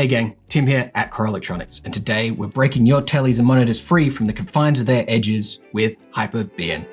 Hey gang, Tim here at Core Electronics, and today we're breaking your tellies and monitors free from the confines of their edges with Hyperbian.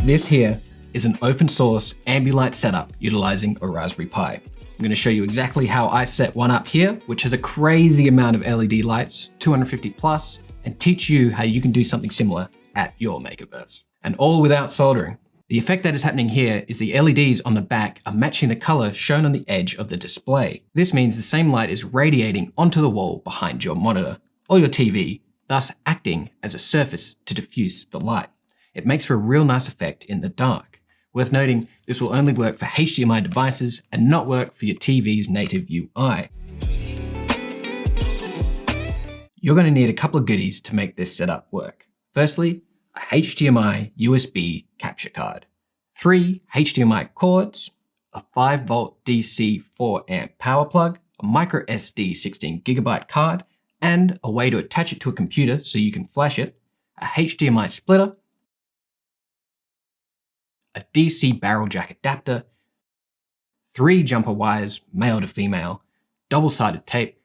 This here is an open source Ambilight setup utilizing a Raspberry Pi. I'm going to show you exactly how I set one up here, which has a crazy amount of LED lights, 250 plus, and teach you how you can do something similar at your Makerverse. And all without soldering. The effect that is happening here is the LEDs on the back are matching the color shown on the edge of the display. This means the same light is radiating onto the wall behind your monitor or your TV, thus acting as a surface to diffuse the light. It makes for a real nice effect in the dark. Worth noting, this will only work for HDMI devices and not work for your TV's native UI. You're going to need a couple of goodies to make this setup work. Firstly, a HDMI USB capture card, 3 HDMI cords, a 5V DC 4A power plug, a micro SD 16GB card, and a way to attach it to a computer so you can flash it, a HDMI splitter, a DC barrel jack adapter, 3 jumper wires, male to female, double-sided tape,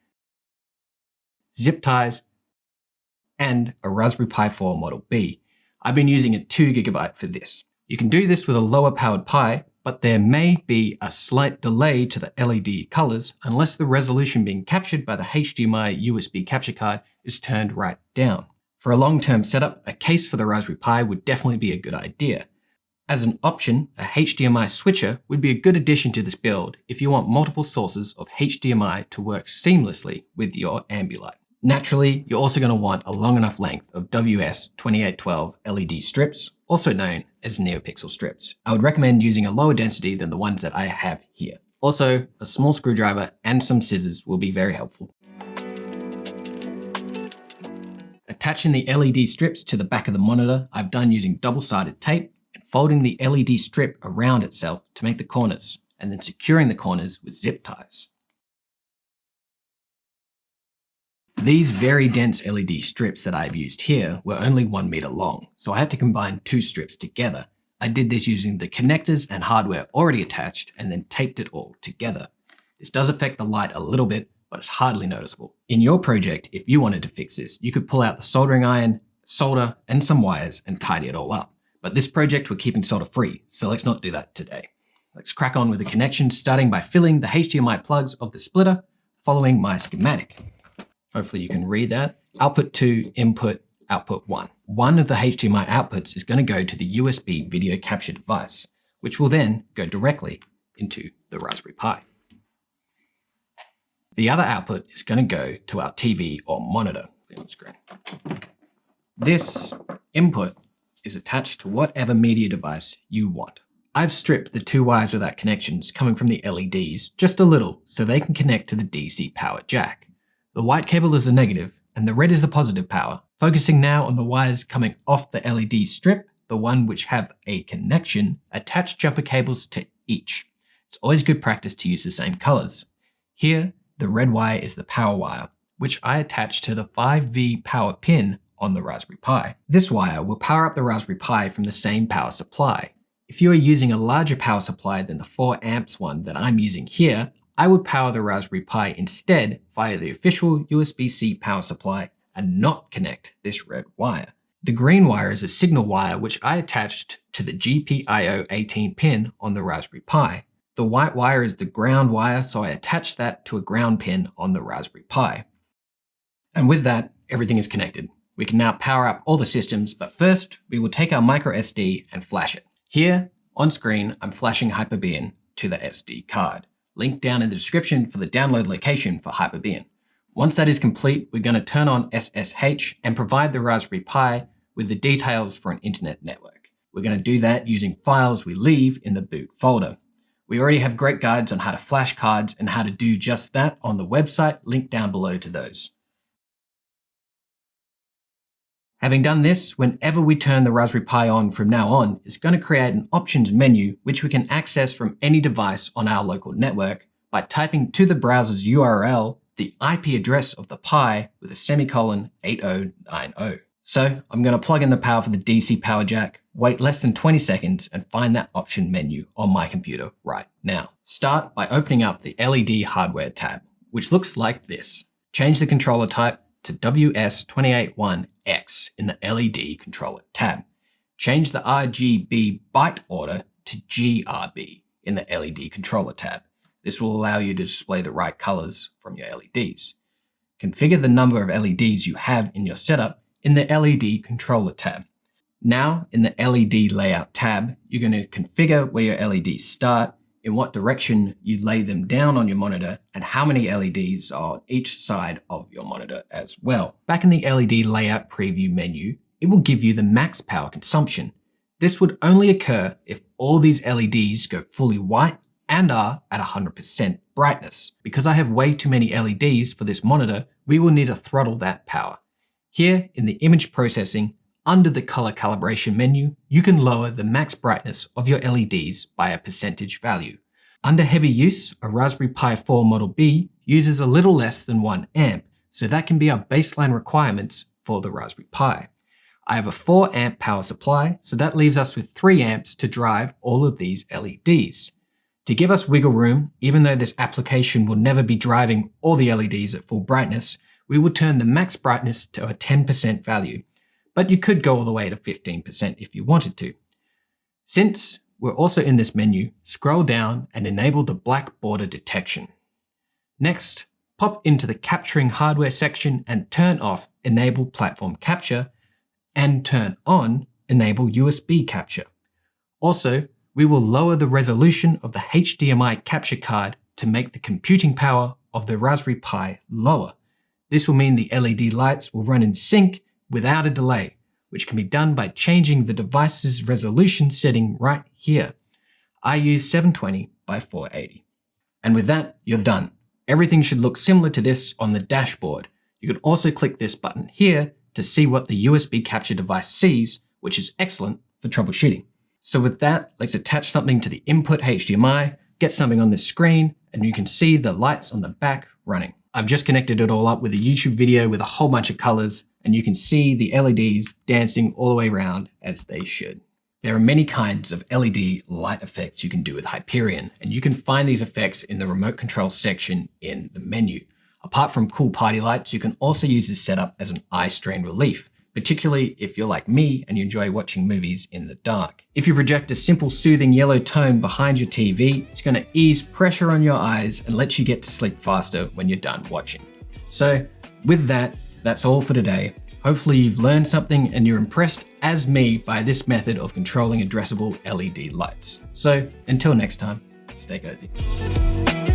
zip ties, and a Raspberry Pi 4 Model B. I've been using a 2GB for this. You can do this with a lower powered Pi, but there may be a slight delay to the LED colors unless the resolution being captured by the HDMI USB capture card is turned right down. For a long-term setup, a case for the Raspberry Pi would definitely be a good idea. As an option, a HDMI switcher would be a good addition to this build if you want multiple sources of HDMI to work seamlessly with your Ambilight. Naturally, you're also going to want a long enough length of WS2812 LED strips, also known as NeoPixel strips. I would recommend using a lower density than the ones that I have here. Also, a small screwdriver and some scissors will be very helpful. Attaching the LED strips to the back of the monitor, I've done using double-sided tape and folding the LED strip around itself to make the corners, and then securing the corners with zip ties. These very dense LED strips that I've used here were only 1 meter long, so I had to combine 2 strips together. I did this using the connectors and hardware already attached and then taped it all together. This does affect the light a little bit, but it's hardly noticeable. In your project, if you wanted to fix this, you could pull out the soldering iron, solder, and some wires and tidy it all up. But this project we're keeping solder free, so let's not do that today. Let's crack on with the connections, starting by filling the HDMI plugs of the splitter, following my schematic. Hopefully you can read that. Output 2, input, output 1. One of the HDMI outputs is going to go to the USB video capture device, which will then go directly into the Raspberry Pi. The other output is going to go to our TV or monitor on screen. This input is attached to whatever media device you want. I've stripped the 2 wires without connections coming from the LEDs just a little so they can connect to the DC power jack. The white cable is the negative, and the red is the positive power. Focusing now on the wires coming off the LED strip, the one which have a connection, attach jumper cables to each. It's always good practice to use the same colors. Here, the red wire is the power wire, which I attach to the 5V power pin on the Raspberry Pi. This wire will power up the Raspberry Pi from the same power supply. If you are using a larger power supply than the 4 amps one that I'm using here, I would power the Raspberry Pi instead via the official USB-C power supply and not connect this red wire. The green wire is a signal wire which I attached to the GPIO 18 pin on the Raspberry Pi. The white wire is the ground wire, so I attached that to a ground pin on the Raspberry Pi. And with that, everything is connected. We can now power up all the systems, but first we will take our micro SD and flash it. Here, on screen, I'm flashing Hyperbian to the SD card. Link down in the description for the download location for Hyperbian. Once that is complete, we're going to turn on SSH and provide the Raspberry Pi with the details for an internet network. We're going to do that using files we leave in the boot folder. We already have great guides on how to flash cards and how to do just that on the website, linked down below to those. Having done this, whenever we turn the Raspberry Pi on from now on, it's going to create an options menu which we can access from any device on our local network by typing to the browser's URL the IP address of the Pi with a semicolon 8090. So I'm going to plug in the power for the DC power jack, wait less than 20 seconds, and find that option menu on my computer right now. Start by opening up the LED hardware tab, which looks like this. Change the controller type to WS281X in the LED controller tab. Change the RGB byte order to GRB in the LED controller tab. This will allow you to display the right colors from your LEDs. Configure the number of LEDs you have in your setup in the LED controller tab. Now, in the LED layout tab, you're going to configure where your LEDs start, in what direction you lay them down on your monitor, and how many LEDs are on each side of your monitor as well. Back in the LED layout preview menu, it will give you the max power consumption. This would only occur if all these LEDs go fully white and are at 100% brightness. Because I have way too many LEDs for this monitor, we will need to throttle that power. Here in the image processing, under the color calibration menu, you can lower the max brightness of your LEDs by a percentage value. Under heavy use, a Raspberry Pi 4 Model B uses a little less than 1 amp, so that can be our baseline requirements for the Raspberry Pi. I have a 4 amp power supply, so that leaves us with 3 amps to drive all of these LEDs. To give us wiggle room, even though this application will never be driving all the LEDs at full brightness, we will turn the max brightness to a 10% value. But you could go all the way to 15% if you wanted to. Since we're also in this menu, scroll down and enable the black border detection. Next, pop into the capturing hardware section and turn off Enable Platform Capture and turn on Enable USB Capture. Also, we will lower the resolution of the HDMI capture card to make the computing power of the Raspberry Pi lower. This will mean the LED lights will run in sync without a delay, which can be done by changing the device's resolution setting right here. I use 720 by 480. And with that, you're done. Everything should look similar to this on the dashboard. You can also click this button here to see what the USB capture device sees, which is excellent for troubleshooting. So with that, let's attach something to the input HDMI, get something on this screen, and you can see the lights on the back running. I've just connected it all up with a YouTube video with a whole bunch of colors, and you can see the LEDs dancing all the way around as they should. There are many kinds of LED light effects you can do with Hyperion, and you can find these effects in the remote control section in the menu. Apart from cool party lights, you can also use this setup as an eye strain relief, particularly if you're like me and you enjoy watching movies in the dark. If you project a simple soothing yellow tone behind your TV, it's going to ease pressure on your eyes and let you get to sleep faster when you're done watching. So with that, that's all for today. Hopefully you've learned something and you're impressed as me by this method of controlling addressable LED lights. So until next time, stay cozy.